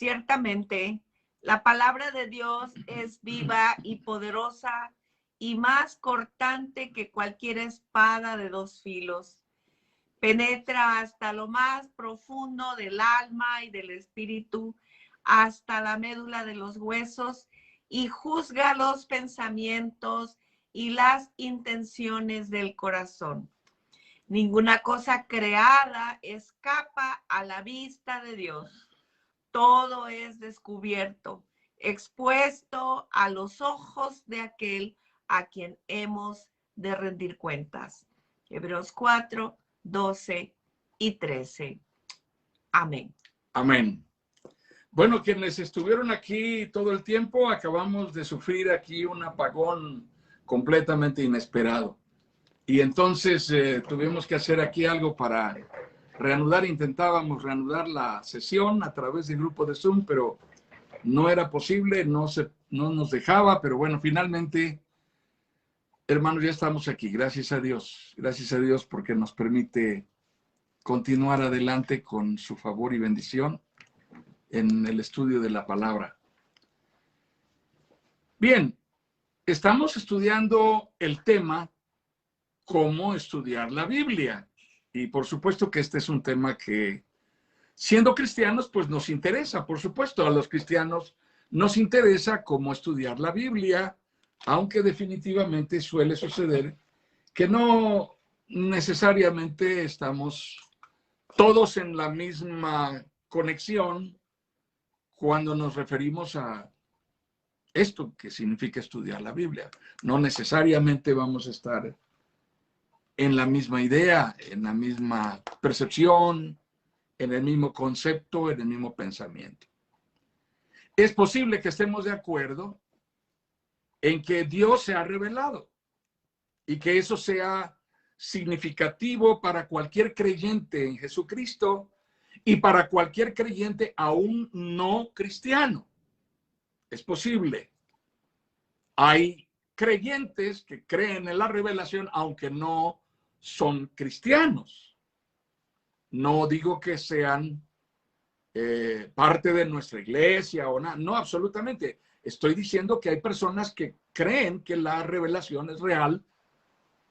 Ciertamente, la palabra de Dios es viva y poderosa y más cortante que cualquier espada de dos filos. Penetra hasta lo más profundo del alma y del espíritu, hasta la médula de los huesos, y juzga los pensamientos y las intenciones del corazón. Ninguna cosa creada escapa a la vista de Dios. Todo es descubierto, expuesto a los ojos de aquel a quien hemos de rendir cuentas. Hebreos 4, 12 y 13. Amén. Amén. Bueno, quienes estuvieron aquí todo el tiempo, acabamos de sufrir aquí un apagón completamente inesperado. Y entonces tuvimos que hacer aquí algo para reanudar. Intentábamos reanudar la sesión a través del grupo de Zoom, pero no era posible, no nos dejaba. Pero bueno, finalmente, hermanos, ya estamos aquí. Gracias a Dios. Gracias a Dios porque nos permite continuar adelante con su favor y bendición en el estudio de la palabra. Bien, estamos estudiando el tema cómo estudiar la Biblia. Y por supuesto que este es un tema que, siendo cristianos, pues nos interesa. Por supuesto, a los cristianos nos interesa cómo estudiar la Biblia, aunque definitivamente suele suceder que no necesariamente estamos todos en la misma conexión cuando nos referimos a esto que significa estudiar la Biblia. No necesariamente vamos a estar en la misma idea, en la misma percepción, en el mismo concepto, en el mismo pensamiento. Es posible que estemos de acuerdo en que Dios se ha revelado y que eso sea significativo para cualquier creyente en Jesucristo y para cualquier creyente aún no cristiano. Es posible. Hay creyentes que creen en la revelación aunque no son cristianos. No digo que sean parte de nuestra iglesia o nada. No, absolutamente. Estoy diciendo que hay personas que creen que la revelación es real,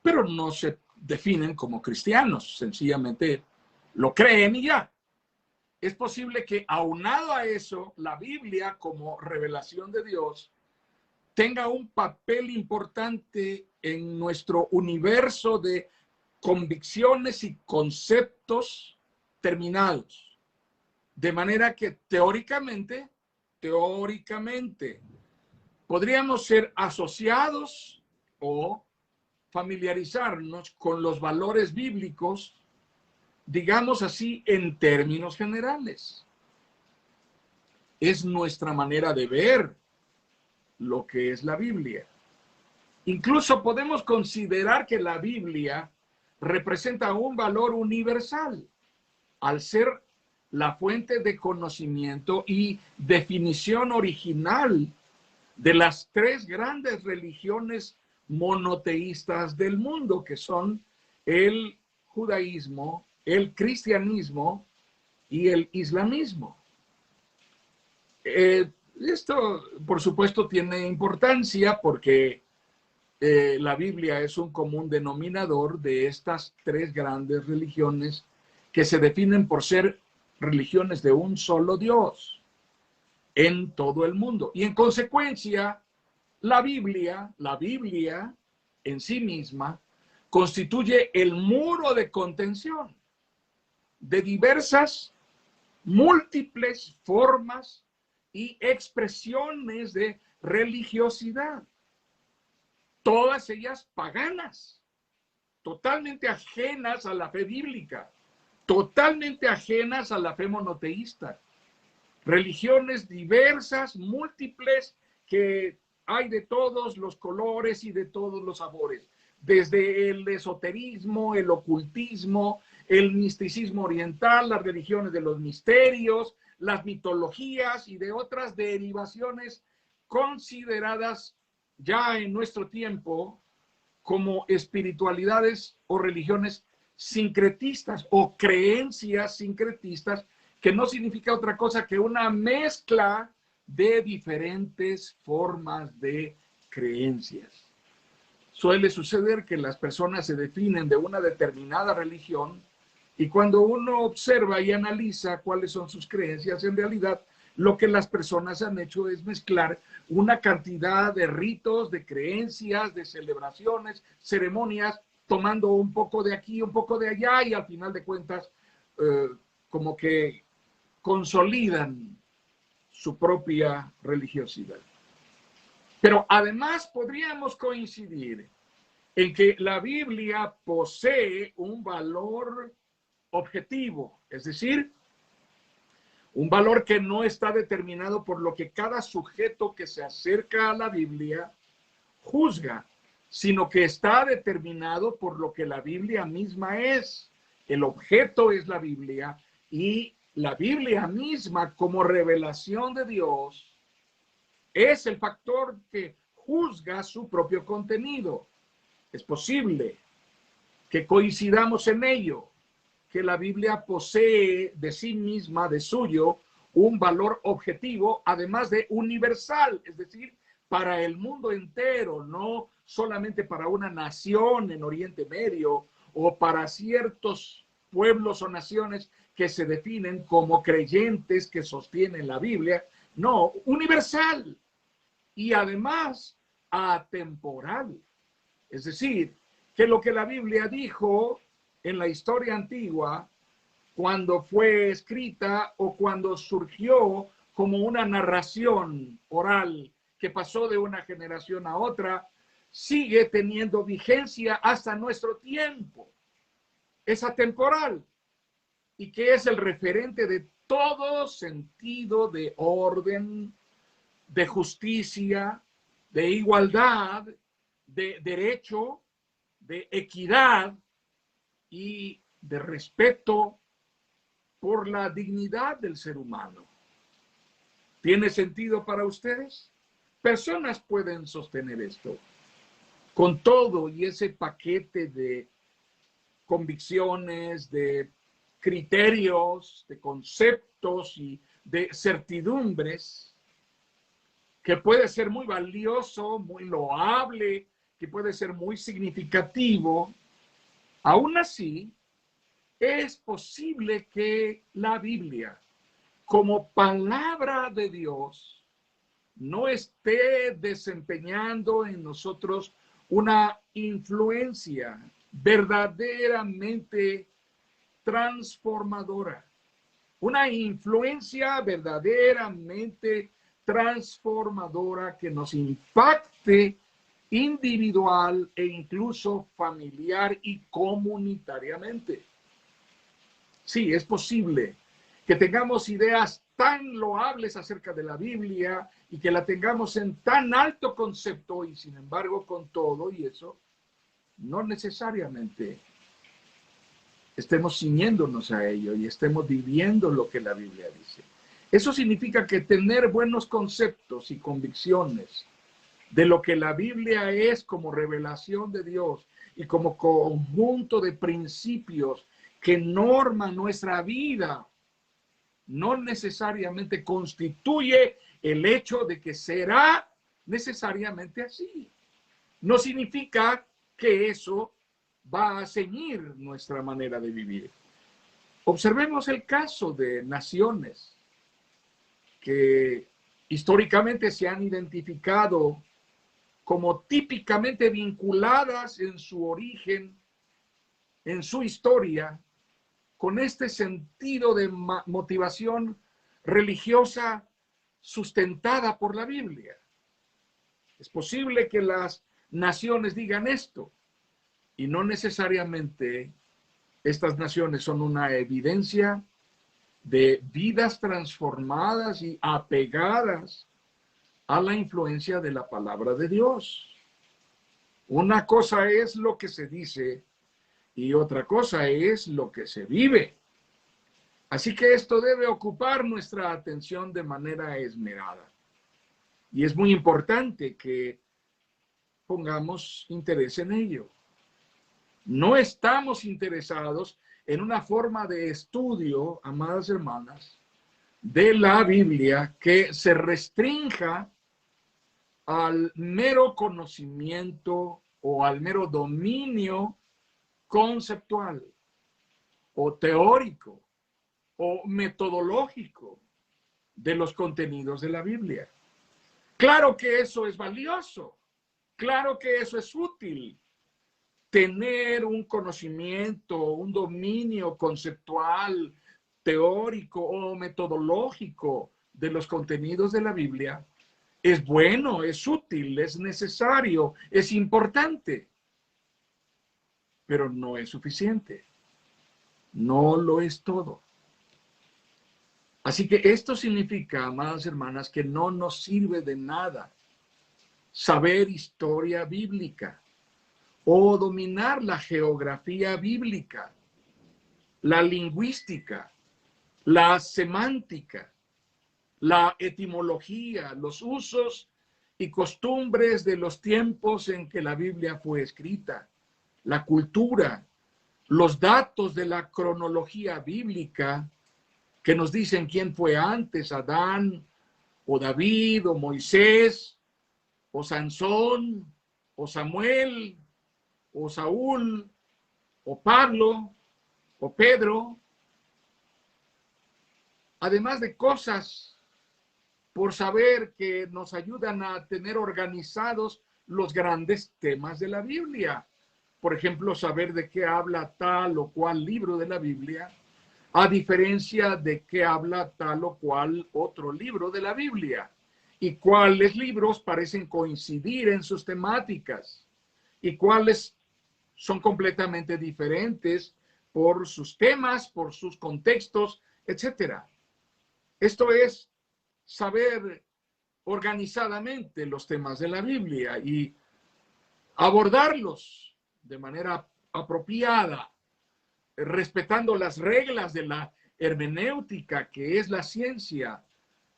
pero no se definen como cristianos. Sencillamente lo creen y ya. Es posible que aunado a eso, la Biblia como revelación de Dios tenga un papel importante en nuestro universo de convicciones y conceptos terminados. De manera que teóricamente, podríamos ser asociados o familiarizarnos con los valores bíblicos, digamos así, en términos generales. Es nuestra manera de ver lo que es la Biblia. Incluso podemos considerar que la Biblia representa un valor universal al ser la fuente de conocimiento y definición original de las tres grandes religiones monoteístas del mundo, que son el judaísmo, el cristianismo y el islamismo. Esto, por supuesto, tiene importancia porque la Biblia es un común denominador de estas tres grandes religiones que se definen por ser religiones de un solo Dios en todo el mundo. Y en consecuencia, la Biblia en sí misma constituye el muro de contención de diversas, múltiples formas y expresiones de religiosidad. Todas ellas paganas, totalmente ajenas a la fe bíblica, totalmente ajenas a la fe monoteísta. Religiones diversas, múltiples, que hay de todos los colores y de todos los sabores. Desde el esoterismo, el ocultismo, el misticismo oriental, las religiones de los misterios, las mitologías y de otras derivaciones consideradas ya en nuestro tiempo como espiritualidades o religiones sincretistas o creencias sincretistas que no significa otra cosa que una mezcla de diferentes formas de creencias. Suele suceder que las personas se definen de una determinada religión y cuando uno observa y analiza cuáles son sus creencias, en realidad lo que las personas han hecho es mezclar una cantidad de ritos, de creencias, de celebraciones, ceremonias, tomando un poco de aquí, un poco de allá y al final de cuentas como que consolidan su propia religiosidad. Pero además podríamos coincidir en que la Biblia posee un valor objetivo, es decir, un valor que no está determinado por lo que cada sujeto que se acerca a la Biblia juzga, sino que está determinado por lo que la Biblia misma es. El objeto es la Biblia y la Biblia misma como revelación de Dios es el factor que juzga su propio contenido. Es posible que coincidamos en ello, que la Biblia posee de sí misma, de suyo, un valor objetivo, además de universal, es decir, para el mundo entero, no solamente para una nación en Oriente Medio o para ciertos pueblos o naciones que se definen como creyentes que sostienen la Biblia, no, universal y además atemporal. Es decir, que lo que la Biblia dijo en la historia antigua, cuando fue escrita o cuando surgió como una narración oral que pasó de una generación a otra, sigue teniendo vigencia hasta nuestro tiempo. Es atemporal y que es el referente de todo sentido de orden, de justicia, de igualdad, de derecho, de equidad y de respeto por la dignidad del ser humano. ¿Tiene sentido para ustedes? Personas pueden sostener esto con todo y ese paquete de convicciones, de criterios, de conceptos y de certidumbres que puede ser muy valioso, muy loable, que puede ser muy significativo. Aún así, es posible que la Biblia, como palabra de Dios, no esté desempeñando en nosotros una influencia verdaderamente transformadora, una influencia verdaderamente transformadora que nos impacte individual e incluso familiar y comunitariamente. Sí, es posible que tengamos ideas tan loables acerca de la Biblia y que la tengamos en tan alto concepto y sin embargo con todo y eso, no necesariamente estemos ciñéndonos a ello y estemos viviendo lo que la Biblia dice. Eso significa que tener buenos conceptos y convicciones de lo que la Biblia es como revelación de Dios y como conjunto de principios que norman nuestra vida, no necesariamente constituye el hecho de que será necesariamente así. No significa que eso va a ceñir nuestra manera de vivir. Observemos el caso de naciones que históricamente se han identificado como típicamente vinculadas en su origen, en su historia, con este sentido de motivación religiosa sustentada por la Biblia. Es posible que las naciones digan esto y no necesariamente estas naciones son una evidencia de vidas transformadas y apegadas a la influencia de la palabra de Dios. Una cosa es lo que se dice y otra cosa es lo que se vive. Así que esto debe ocupar nuestra atención de manera esmerada. Y es muy importante que pongamos interés en ello. No estamos interesados en una forma de estudio, amadas hermanas, de la Biblia que se restrinja al mero conocimiento o al mero dominio conceptual o teórico o metodológico de los contenidos de la Biblia. Claro que eso es valioso, claro que eso es útil, tener un conocimiento, un dominio conceptual, teórico o metodológico de los contenidos de la Biblia es bueno, es útil, es necesario, es importante, pero no es suficiente. No lo es todo. Así que esto significa, amadas hermanas, que no nos sirve de nada saber historia bíblica o dominar la geografía bíblica, la lingüística, la semántica, la etimología, los usos y costumbres de los tiempos en que la Biblia fue escrita, la cultura, los datos de la cronología bíblica que nos dicen quién fue antes, Adán, o David, o Moisés, o Sansón, o Samuel, o Saúl, o Pablo, o Pedro, además de cosas por saber que nos ayudan a tener organizados los grandes temas de la Biblia. Por ejemplo, saber de qué habla tal o cual libro de la Biblia, a diferencia de qué habla tal o cual otro libro de la Biblia, y cuáles libros parecen coincidir en sus temáticas, y cuáles son completamente diferentes por sus temas, por sus contextos, etc. Esto es saber organizadamente los temas de la Biblia y abordarlos de manera apropiada, respetando las reglas de la hermenéutica, que es la ciencia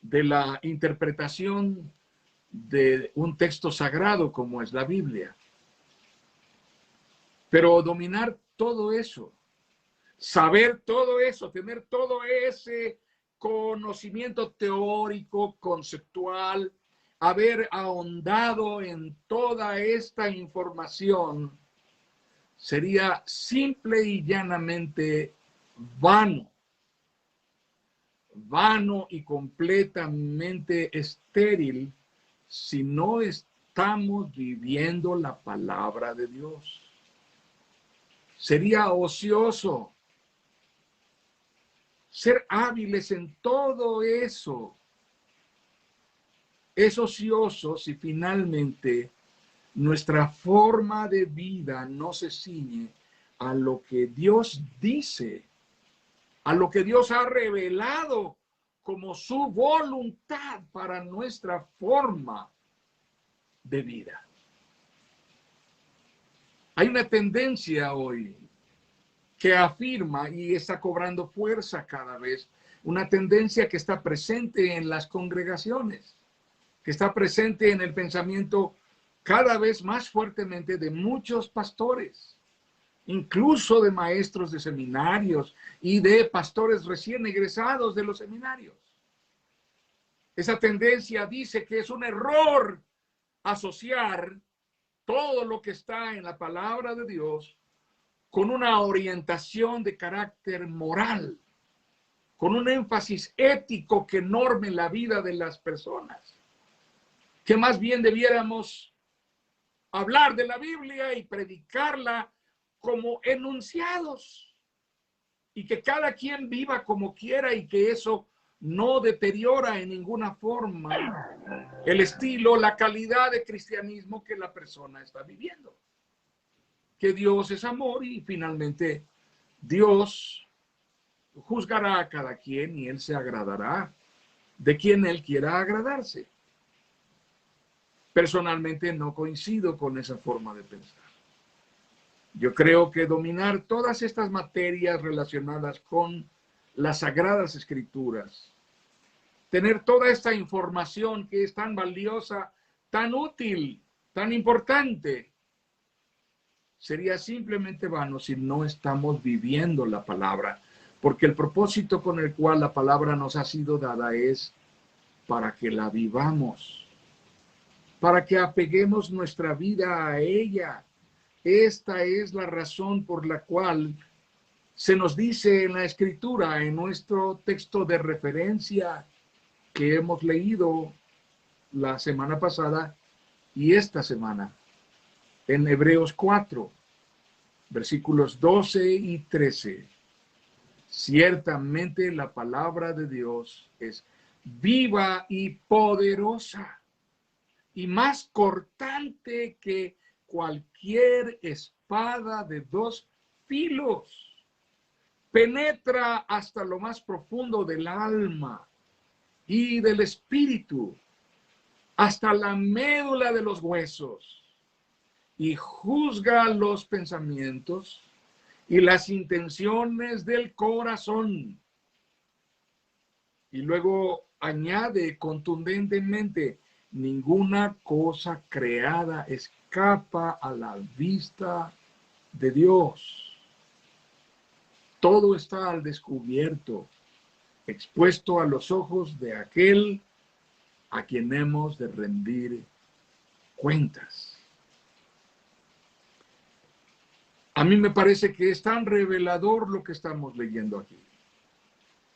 de la interpretación de un texto sagrado como es la Biblia. Pero dominar todo eso, saber todo eso, tener todo ese conocimiento teórico, conceptual, haber ahondado en toda esta información, sería simple y llanamente vano y completamente estéril si no estamos viviendo la palabra de Dios. Sería ocioso. Ser hábiles en todo eso es ocioso si finalmente nuestra forma de vida no se ciñe a lo que Dios dice, a lo que Dios ha revelado como su voluntad para nuestra forma de vida. Hay una tendencia hoy que afirma y está cobrando fuerza cada vez, una tendencia que está presente en las congregaciones, que está presente en el pensamiento cada vez más fuertemente de muchos pastores, incluso de maestros de seminarios y de pastores recién egresados de los seminarios. Esa tendencia dice que es un error asociar todo lo que está en la palabra de Dios con una orientación de carácter moral, con un énfasis ético que norme la vida de las personas, que más bien debiéramos hablar de la Biblia y predicarla como enunciados, y que cada quien viva como quiera y que eso no deteriora en ninguna forma el estilo, la calidad de cristianismo que la persona está viviendo. Que Dios es amor y finalmente Dios juzgará a cada quien y Él se agradará de quien Él quiera agradarse. Personalmente no coincido con esa forma de pensar. Yo creo que dominar todas estas materias relacionadas con las Sagradas Escrituras, tener toda esta información que es tan valiosa, tan útil, tan importante, sería simplemente vano si no estamos viviendo la palabra, porque el propósito con el cual la palabra nos ha sido dada es para que la vivamos, para que apeguemos nuestra vida a ella. Esta es la razón por la cual se nos dice en la Escritura, en nuestro texto de referencia que hemos leído la semana pasada y esta semana, en Hebreos 4, versículos 12 y 13. Ciertamente la palabra de Dios es viva y poderosa y más cortante que cualquier espada de dos filos. Penetra hasta lo más profundo del alma y del espíritu, hasta la médula de los huesos, y juzga los pensamientos y las intenciones del corazón. Y luego añade contundentemente, ninguna cosa creada escapa a la vista de Dios. Todo está al descubierto, expuesto a los ojos de aquel a quien hemos de rendir cuentas. A mí me parece que es tan revelador lo que estamos leyendo aquí,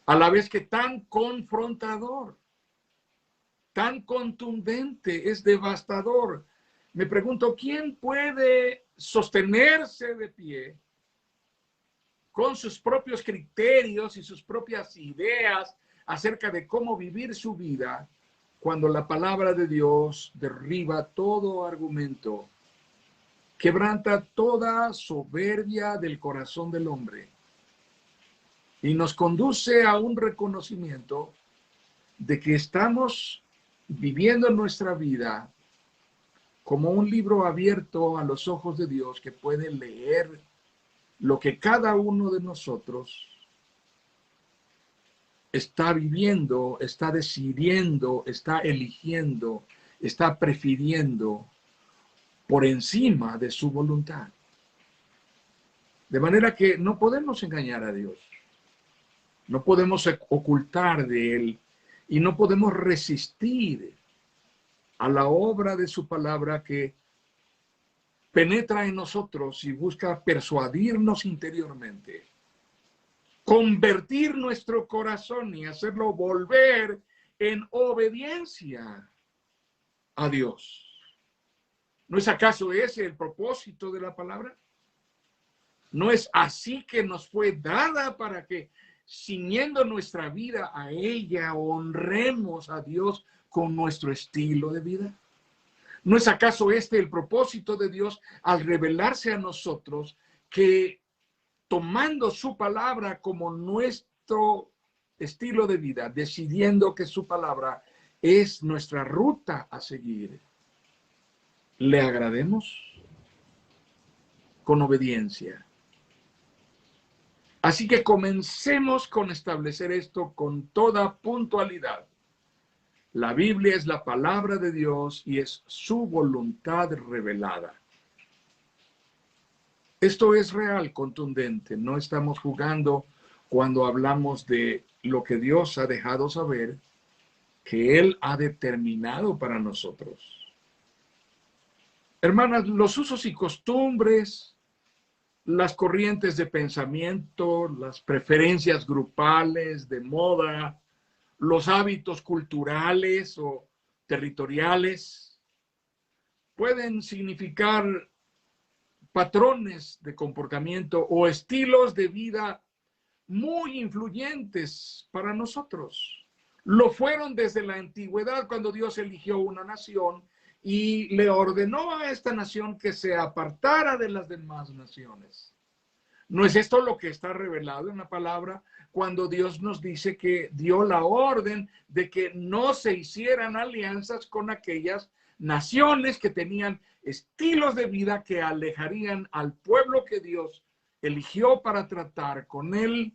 a la vez que tan confrontador, tan contundente, es devastador. Me pregunto, ¿quién puede sostenerse de pie con sus propios criterios y sus propias ideas acerca de cómo vivir su vida cuando la palabra de Dios derriba todo argumento, quebranta toda soberbia del corazón del hombre y nos conduce a un reconocimiento de que estamos viviendo nuestra vida como un libro abierto a los ojos de Dios que puede leer lo que cada uno de nosotros está viviendo, está decidiendo, está eligiendo, está prefiriendo por encima de su voluntad. De manera que no podemos engañar a Dios, no podemos ocultar de Él y no podemos resistir a la obra de su palabra que penetra en nosotros y busca persuadirnos interiormente, convertir nuestro corazón y hacerlo volver en obediencia a Dios. ¿No es acaso ese el propósito de la palabra? ¿No es así que nos fue dada para que, ciñendo nuestra vida a ella, honremos a Dios con nuestro estilo de vida? ¿No es acaso este el propósito de Dios al revelarse a nosotros que, tomando su palabra como nuestro estilo de vida, decidiendo que su palabra es nuestra ruta a seguir, le agrademos con obediencia? Así que comencemos con establecer esto con toda puntualidad. La Biblia es la palabra de Dios y es su voluntad revelada. Esto es real, contundente. No estamos jugando cuando hablamos de lo que Dios ha dejado saber que Él ha determinado para nosotros. Hermanas, los usos y costumbres, las corrientes de pensamiento, las preferencias grupales, de moda, los hábitos culturales o territoriales, pueden significar patrones de comportamiento o estilos de vida muy influyentes para nosotros. Lo fueron desde la antigüedad cuando Dios eligió una nación y le ordenó a esta nación que se apartara de las demás naciones. ¿No es esto lo que está revelado en la palabra cuando Dios nos dice que dio la orden de que no se hicieran alianzas con aquellas naciones que tenían estilos de vida que alejarían al pueblo que Dios eligió para tratar con él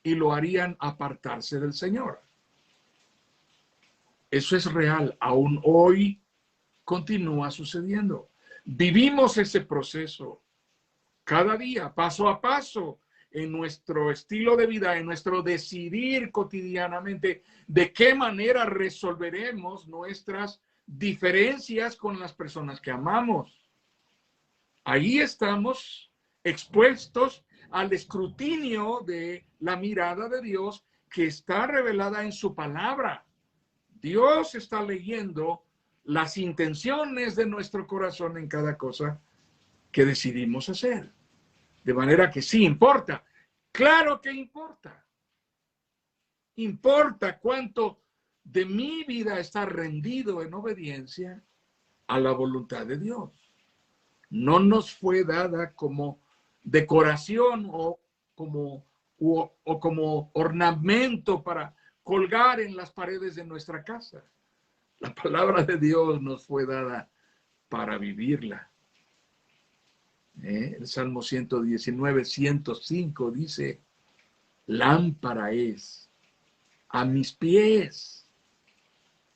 y lo harían apartarse del Señor? Eso es real, aún hoy continúa sucediendo. Vivimos ese proceso cada día, paso a paso, en nuestro estilo de vida, en nuestro decidir cotidianamente de qué manera resolveremos nuestras diferencias con las personas que amamos. Ahí estamos expuestos al escrutinio de la mirada de Dios que está revelada en su palabra. Dios está leyendo las intenciones de nuestro corazón en cada cosa que decidimos hacer. De manera que sí importa. Claro que importa. Importa cuánto de mi vida está rendido en obediencia a la voluntad de Dios. No nos fue dada como decoración o como ornamento para colgar en las paredes de nuestra casa. La palabra de Dios nos fue dada para vivirla. El Salmo 119, 105 dice, lámpara es a mis pies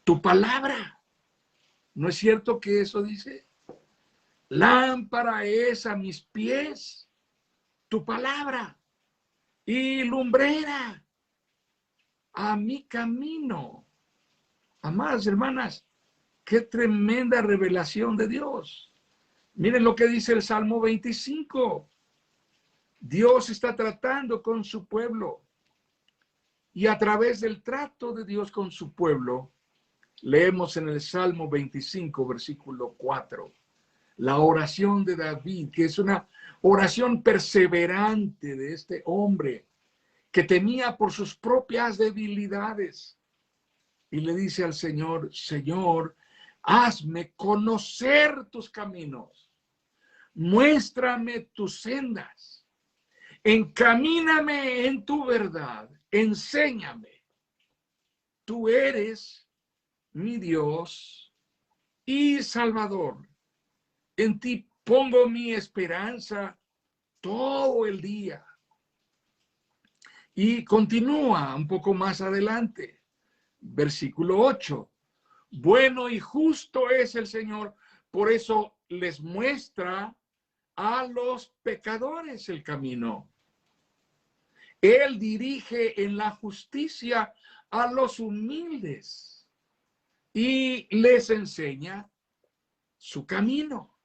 tu palabra. ¿No es cierto que eso dice? Lámpara es a mis pies tu palabra y lumbrera a mi camino. Amadas hermanas, qué tremenda revelación de Dios. Miren lo que dice el Salmo 25. Dios está tratando con su pueblo. Y a través del trato de Dios con su pueblo, leemos en el Salmo 25, versículo 4, la oración de David, que es una oración perseverante de este hombre que temía por sus propias debilidades. Y le dice al Señor, Señor, hazme conocer tus caminos, muéstrame tus sendas, encamíname en tu verdad, enséñame. Tú eres mi Dios y Salvador. En ti pongo mi esperanza todo el día. Y continúa un poco más adelante, versículo 8. Bueno y justo es el Señor, por eso les muestra a los pecadores el camino. Él dirige en la justicia a los humildes y les enseña su camino.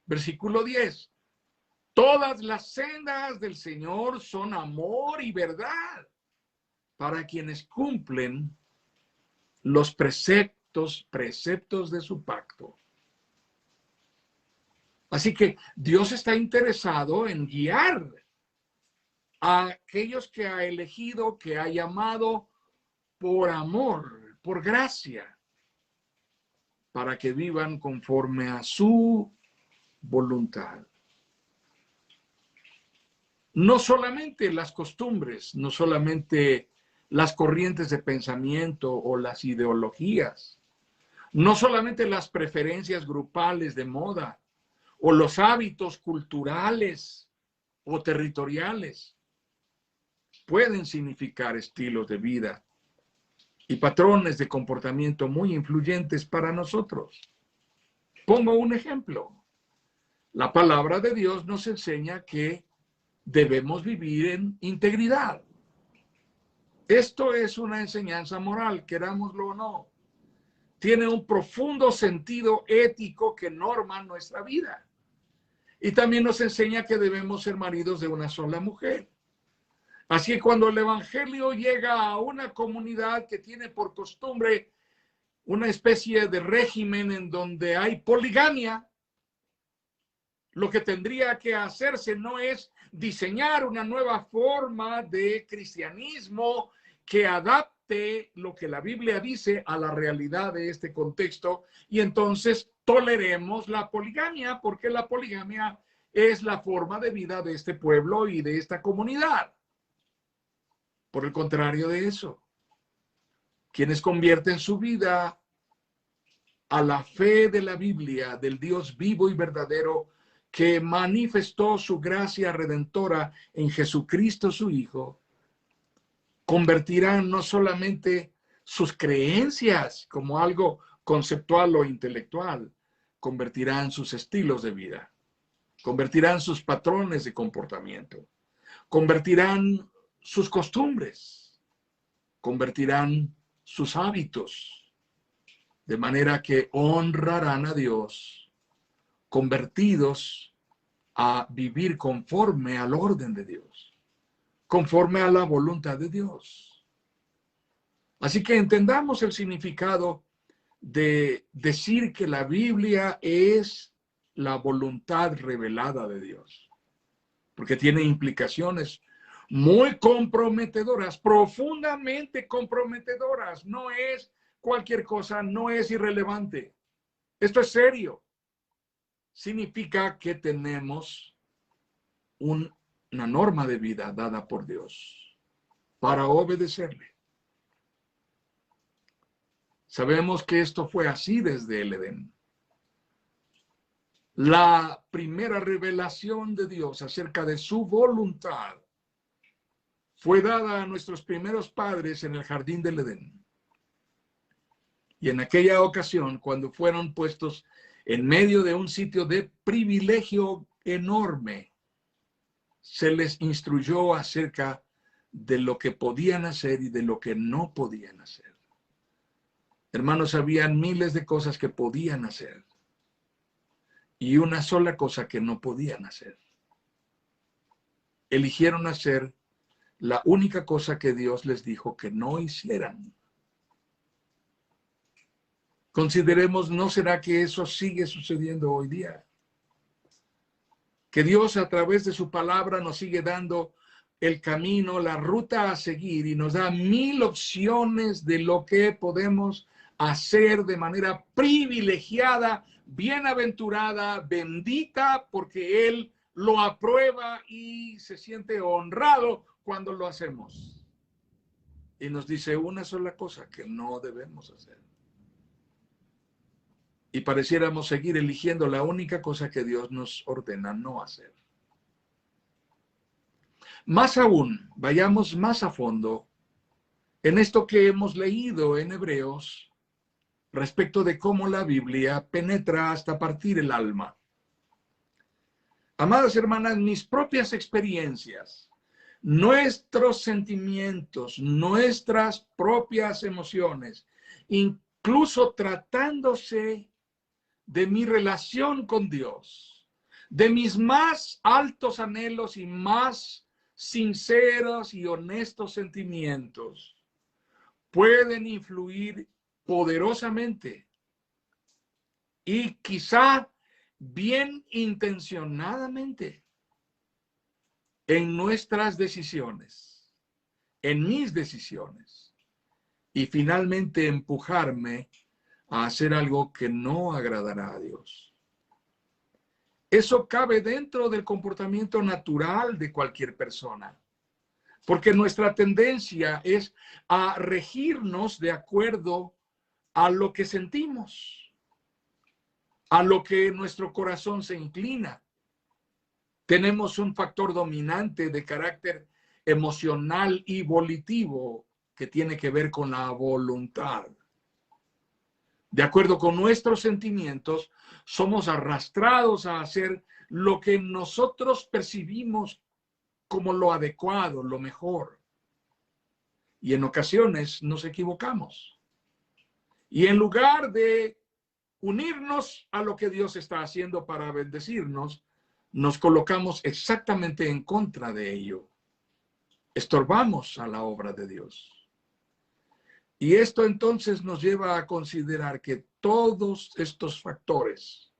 Versículo 10. Todas las sendas del Señor son amor y verdad para quienes cumplen los preceptos de su pacto. Así que Dios está interesado en guiar a aquellos que ha elegido, que ha llamado por amor, por gracia, para que vivan conforme a su voluntad. No solamente las costumbres, no solamente las corrientes de pensamiento o las ideologías, no solamente las preferencias grupales de moda o los hábitos culturales o territoriales pueden significar estilos de vida y patrones de comportamiento muy influyentes para nosotros. Pongo un ejemplo. La palabra de Dios nos enseña que debemos vivir en integridad. Esto es una enseñanza moral, querámoslo o no. Tiene un profundo sentido ético que norma nuestra vida. Y también nos enseña que debemos ser maridos de una sola mujer. Así que cuando el evangelio llega a una comunidad que tiene por costumbre una especie de régimen en donde hay poligamia, lo que tendría que hacerse no es diseñar una nueva forma de cristianismo que adapte lo que la Biblia dice a la realidad de este contexto y entonces toleremos la poligamia porque la poligamia es la forma de vida de este pueblo y de esta comunidad. Por el contrario de eso, quienes convierten su vida a la fe de la Biblia, del Dios vivo y verdadero, que manifestó su gracia redentora en Jesucristo su Hijo, convertirán no solamente sus creencias como algo conceptual o intelectual, convertirán sus estilos de vida, convertirán sus patrones de comportamiento, convertirán sus costumbres, convertirán sus hábitos, de manera que honrarán a Dios, convertidos a vivir conforme al orden de Dios, conforme a la voluntad de Dios. Así que entendamos el significado de decir que la Biblia es la voluntad revelada de Dios, porque tiene implicaciones muy comprometedoras, profundamente comprometedoras. No es cualquier cosa, no es irrelevante. Esto es serio. Significa que tenemos una norma de vida dada por Dios para obedecerle. Sabemos que esto fue así desde el Edén. La primera revelación de Dios acerca de su voluntad fue dada a nuestros primeros padres en el jardín del Edén. Y en aquella ocasión, cuando fueron puestos en medio de un sitio de privilegio enorme, se les instruyó acerca de lo que podían hacer y de lo que no podían hacer. Hermanos, habían miles de cosas que podían hacer y una sola cosa que no podían hacer. Eligieron hacer la única cosa que Dios les dijo que no hicieran. Consideremos, ¿no será que eso sigue sucediendo hoy día? Que Dios a través de su palabra nos sigue dando el camino, la ruta a seguir y nos da 1000 opciones de lo que podemos hacer de manera privilegiada, bienaventurada, bendita, porque Él lo aprueba y se siente honrado cuando lo hacemos. Y nos dice una sola cosa que no debemos hacer. Y pareciéramos seguir eligiendo la única cosa que Dios nos ordena no hacer. Más aún, vayamos más a fondo en esto que hemos leído en Hebreos respecto de cómo la Biblia penetra hasta partir el alma. Amadas hermanas, mis propias experiencias, nuestros sentimientos, nuestras propias emociones, incluso tratándose de mi relación con Dios, de mis más altos anhelos y más sinceros y honestos sentimientos, pueden influir poderosamente y quizá bien intencionadamente en nuestras decisiones, en mis decisiones, y finalmente empujarme a hacer algo que no agradará a Dios. Eso cabe dentro del comportamiento natural de cualquier persona, porque nuestra tendencia es a regirnos de acuerdo a lo que sentimos, a lo que nuestro corazón se inclina. Tenemos un factor dominante de carácter emocional y volitivo que tiene que ver con la voluntad. De acuerdo con nuestros sentimientos, somos arrastrados a hacer lo que nosotros percibimos como lo adecuado, lo mejor. Y en ocasiones nos equivocamos. Y en lugar de unirnos a lo que Dios está haciendo para bendecirnos, nos colocamos exactamente en contra de ello. Estorbamos a la obra de Dios. Y esto entonces nos lleva a considerar que todos estos factores,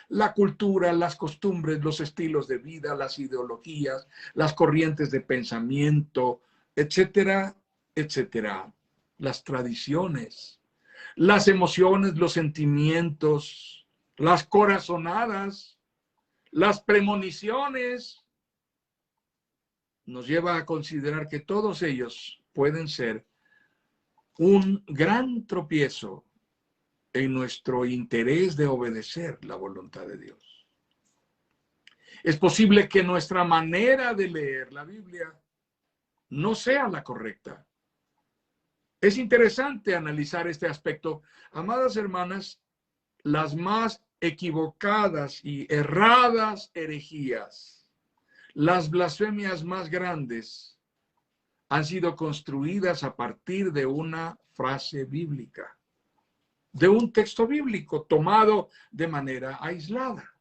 la cultura, las costumbres, los estilos de vida, las ideologías, las corrientes de pensamiento, etcétera, etcétera, las tradiciones, las emociones, los sentimientos, las corazonadas, las premoniciones, nos lleva a considerar que todos ellos pueden ser un gran tropiezo en nuestro interés de obedecer la voluntad de Dios. Es posible que nuestra manera de leer la Biblia no sea la correcta. Es interesante analizar este aspecto. Amadas hermanas, las más equivocadas y erradas herejías, las blasfemias más grandes, han sido construidas a partir de una frase bíblica, de un texto bíblico tomado de manera aislada.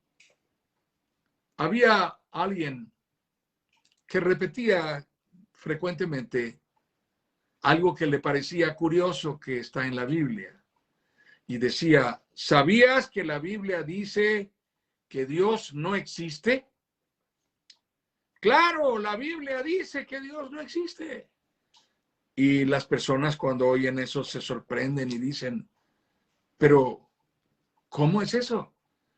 Había alguien que repetía frecuentemente algo que le parecía curioso que está en la Biblia. Y decía, ¿sabías que la Biblia dice que Dios no existe? Claro, la Biblia dice que Dios no existe. Y las personas cuando oyen eso se sorprenden y dicen, pero ¿cómo es eso?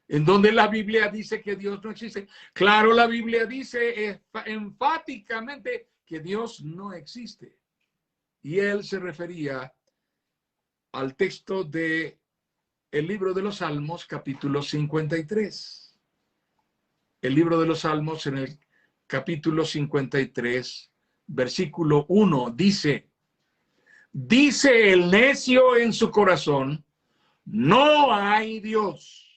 ¿En dónde la Biblia dice que Dios no existe? Claro, la Biblia dice enfáticamente que Dios no existe. Y él se refería al texto de el libro de los Salmos, capítulo 53. El libro de los Salmos en el capítulo 53, versículo 1, dice el necio en su corazón, no hay Dios.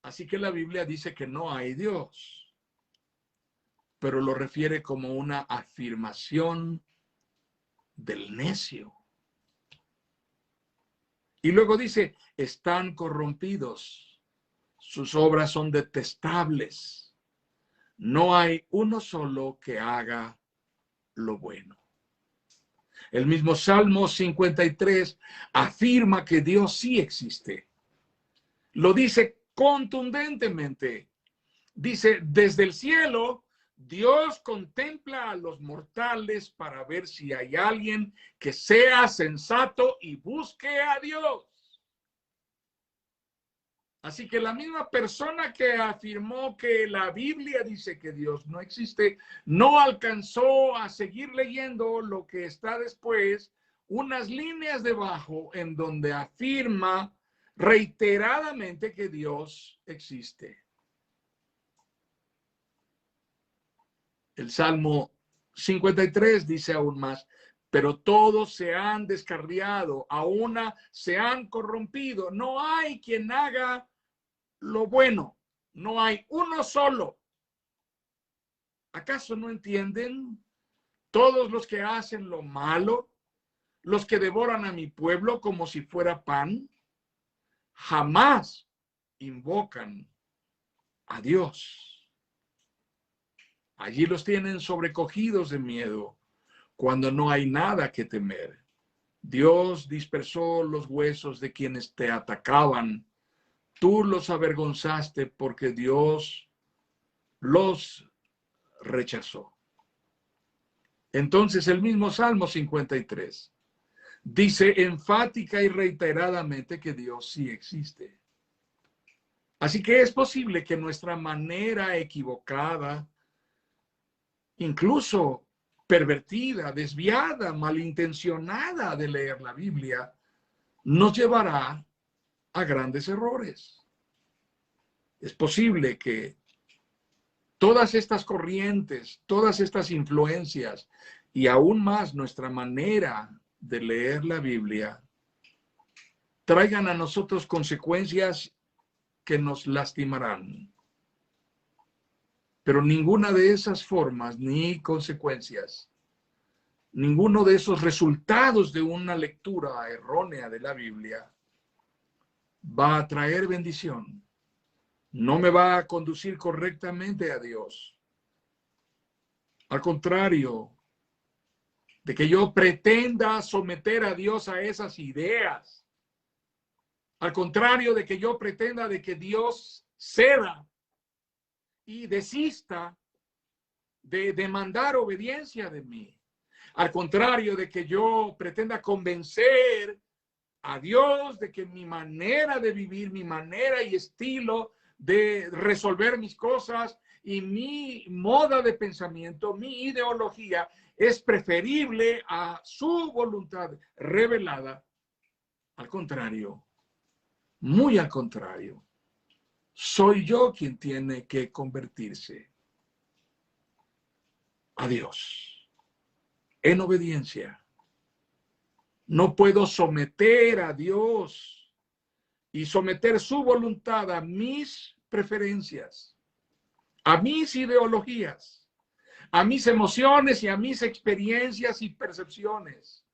Así que la Biblia dice que no hay Dios, pero lo refiere como una afirmación del necio. Y luego dice, están corrompidos, sus obras son detestables, no hay uno solo que haga lo bueno. El mismo Salmo 53 afirma que Dios sí existe. Lo dice contundentemente. Dice, desde el cielo, Dios contempla a los mortales para ver si hay alguien que sea sensato y busque a Dios. Así que la misma persona que afirmó que la Biblia dice que Dios no existe, no alcanzó a seguir leyendo lo que está después, unas líneas debajo en donde afirma reiteradamente que Dios existe. El Salmo 53 dice aún más, pero todos se han descarriado, a una se han corrompido. No hay quien haga lo bueno, no hay uno solo. ¿Acaso no entienden? Todos los que hacen lo malo, los que devoran a mi pueblo como si fuera pan, jamás invocan a Dios. Allí los tienen sobrecogidos de miedo, cuando no hay nada que temer. Dios dispersó los huesos de quienes te atacaban. Tú los avergonzaste porque Dios los rechazó. Entonces el mismo Salmo 53 dice enfática y reiteradamente que Dios sí existe. Así que es posible que nuestra manera equivocada, incluso pervertida, desviada, malintencionada de leer la Biblia, nos llevará a grandes errores. Es posible que todas estas corrientes, todas estas influencias y aún más nuestra manera de leer la Biblia traigan a nosotros consecuencias que nos lastimarán. Pero ninguna de esas formas ni consecuencias, ninguno de esos resultados de una lectura errónea de la Biblia va a traer bendición. No me va a conducir correctamente a Dios. Al contrario, de que yo pretenda someter a Dios a esas ideas. Al contrario de que yo pretenda de que Dios ceda y desista de demandar obediencia de mí. Al contrario de que yo pretenda convencer a Dios de que mi manera de vivir, mi manera y estilo de resolver mis cosas y mi moda de pensamiento, mi ideología es preferible a su voluntad revelada. Al contrario, muy al contrario, soy yo quien tiene que convertirse a Dios. en obediencia. No puedo someter a Dios y someter su voluntad a mis preferencias, a mis ideologías, a mis emociones y a mis experiencias y percepciones,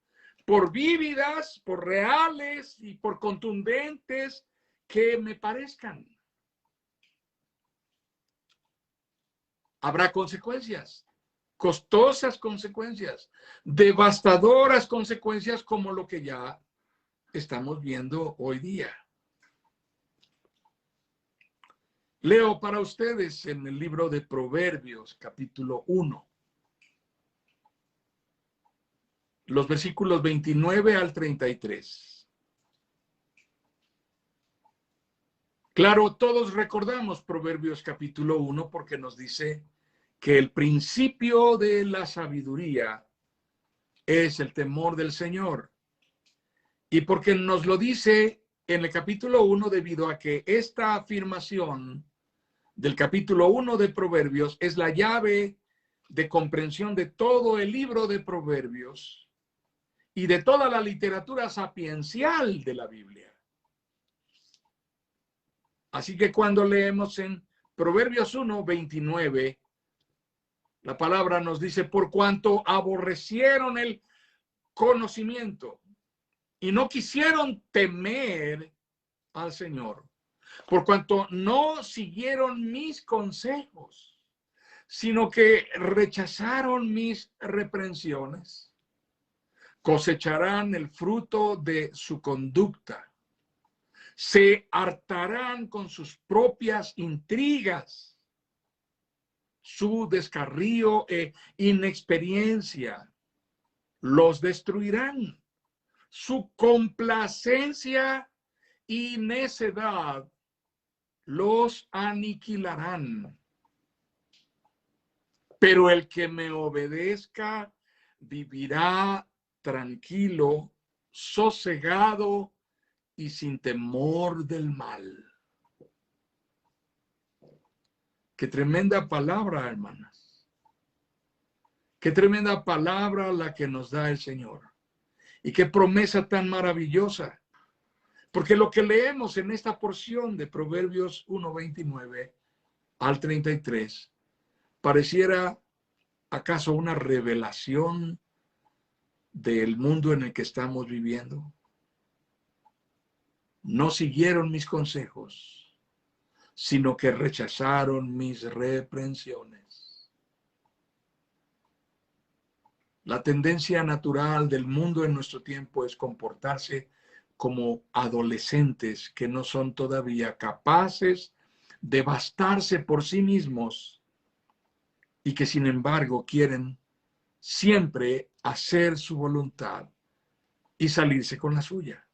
por vívidas, por reales y por contundentes que me parezcan. Habrá consecuencias, costosas consecuencias, devastadoras consecuencias como lo que ya estamos viendo hoy día. Leo para ustedes en el libro de Proverbios, capítulo 1, los versículos 29 al 33. Claro, todos recordamos Proverbios capítulo 1 porque nos dice que el principio de la sabiduría es el temor del Señor. Y porque nos lo dice en el capítulo 1 debido a que esta afirmación del capítulo 1 de Proverbios es la llave de comprensión de todo el libro de Proverbios y de toda la literatura sapiencial de la Biblia. Así que cuando leemos en Proverbios 1, 29, la palabra nos dice, por cuanto aborrecieron el conocimiento y no quisieron temer al Señor, por cuanto no siguieron mis consejos, sino que rechazaron mis reprensiones, cosecharán el fruto de su conducta, se hartarán con sus propias intrigas, su descarrío e inexperiencia los destruirán, su complacencia y necedad los aniquilarán. Pero el que me obedezca vivirá tranquilo, sosegado y sin temor del mal. Qué tremenda palabra, hermanas. Qué tremenda palabra la que nos da el Señor. Y qué promesa tan maravillosa. Porque lo que leemos en esta porción de Proverbios 1:29 al 33 pareciera acaso una revelación del mundo en el que estamos viviendo. No siguieron mis consejos, sino que rechazaron mis reprensiones. La tendencia natural del mundo en nuestro tiempo es comportarse como adolescentes que no son todavía capaces de bastarse por sí mismos y que sin embargo quieren siempre hacer su voluntad y salirse con la suya.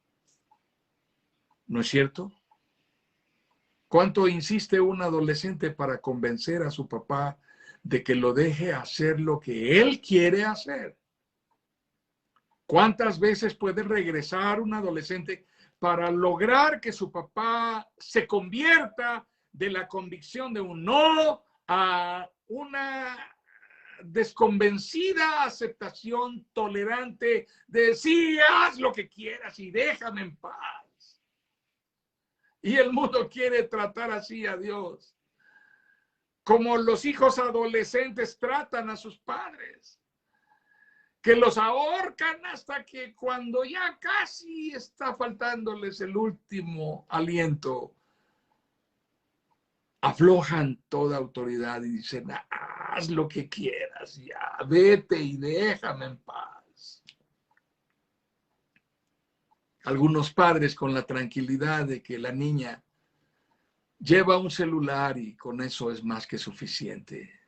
¿No es cierto? ¿Cuánto insiste un adolescente para convencer a su papá de que lo deje hacer lo que él quiere hacer? ¿Cuántas veces puede regresar un adolescente para lograr que su papá se convierta de la convicción de un no a una desconvencida aceptación tolerante de sí, haz lo que quieras y déjame en paz? Y el mundo quiere tratar así a Dios, como los hijos adolescentes tratan a sus padres, que los ahorcan hasta que cuando ya casi está faltándoles el último aliento, aflojan toda autoridad y dicen, haz lo que quieras, ya, vete y déjame en paz. Algunos padres con la tranquilidad de que la niña lleva un celular y con eso es más que suficiente.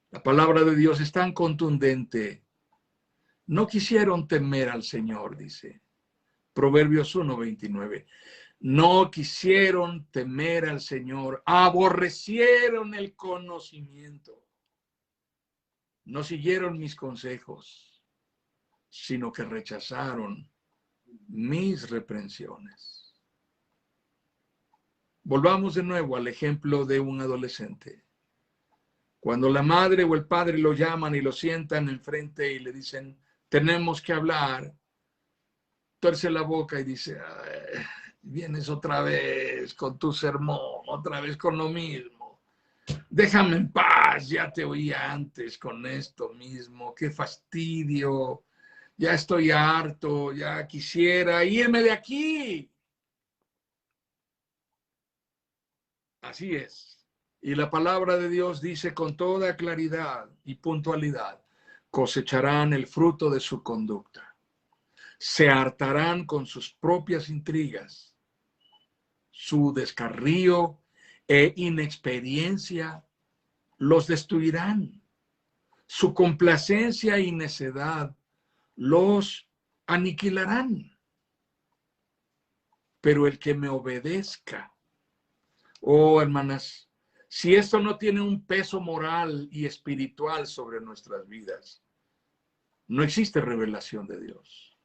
La palabra de Dios es tan contundente. No quisieron temer al Señor, dice Proverbios 1:29. No quisieron temer al Señor, aborrecieron el conocimiento. No siguieron mis consejos, sino que rechazaron mis reprensiones. Volvamos de nuevo al ejemplo de un adolescente. Cuando la madre o el padre lo llaman y lo sientan enfrente y le dicen, tenemos que hablar, tuerce la boca y dice, vienes otra vez con tu sermón, otra vez con lo mismo. Déjame en paz, ya te oía antes con esto mismo, qué fastidio, ya estoy harto, ya quisiera irme de aquí. Así es. Y la palabra de Dios dice con toda claridad y puntualidad, cosecharán el fruto de su conducta. Se hartarán con sus propias intrigas. Su descarrío e inexperiencia los destruirán. Su complacencia y necedad los aniquilarán. Pero el que me obedezca, oh hermanas, si esto no tiene un peso moral y espiritual sobre nuestras vidas, no existe revelación de Dios.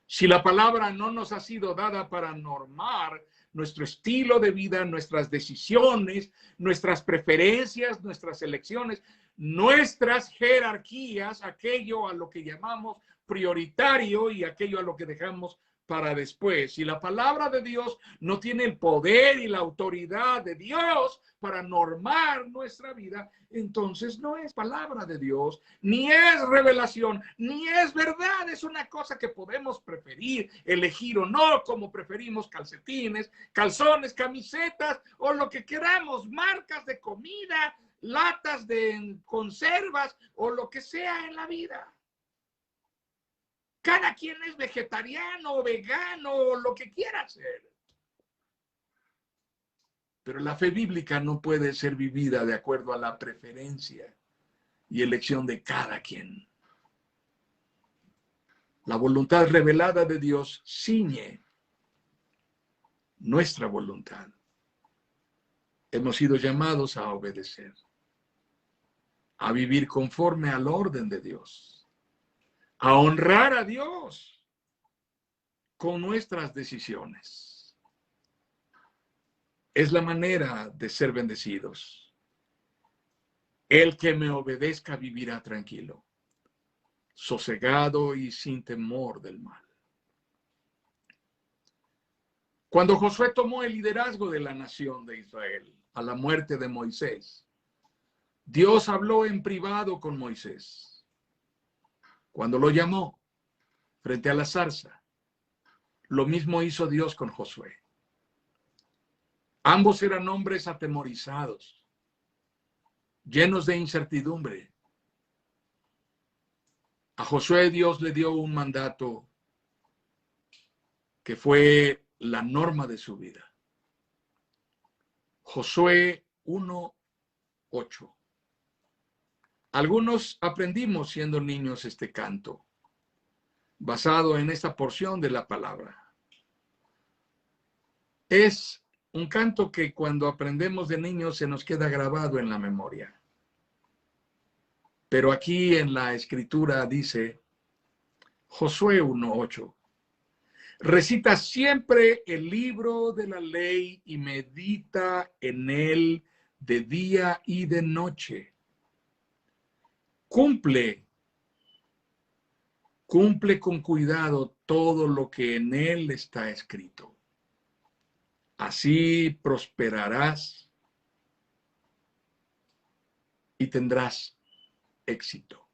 Si la palabra no nos ha sido dada para normar nuestro estilo de vida, nuestras decisiones, nuestras preferencias, nuestras elecciones, nuestras jerarquías, aquello a lo que llamamos prioritario y aquello a lo que dejamos para después. Si la palabra de Dios no tiene el poder y la autoridad de Dios para normar nuestra vida, entonces no es palabra de Dios, ni es revelación, ni es verdad. Es una cosa que podemos preferir, elegir o no, como preferimos calcetines, calzones, camisetas o lo que queramos, marcas de comida, latas de conservas o lo que sea en la vida. Cada quien es vegetariano o vegano o lo que quiera ser. Pero la fe bíblica no puede ser vivida de acuerdo a la preferencia y elección de cada quien. La voluntad revelada de Dios ciñe nuestra voluntad. Hemos sido llamados a obedecer, a vivir conforme al orden de Dios, a honrar a Dios con nuestras decisiones. Es la manera de ser bendecidos. El que me obedezca vivirá tranquilo, sosegado y sin temor del mal. Cuando Josué tomó el liderazgo de la nación de Israel a la muerte de Moisés, Dios habló en privado con Moisés. Cuando lo llamó frente a la zarza, lo mismo hizo Dios con Josué. Ambos eran hombres atemorizados, llenos de incertidumbre. A Josué Dios le dio un mandato que fue la norma de su vida. Josué 1:8. Algunos aprendimos siendo niños este canto, basado en esta porción de la palabra. Es un canto que cuando aprendemos de niños se nos queda grabado en la memoria. Pero aquí en la escritura dice, Josué 1:8, recita siempre el libro de la ley y medita en él de día y de noche. Cumple con cuidado todo lo que en él está escrito. Así prosperarás y tendrás éxito.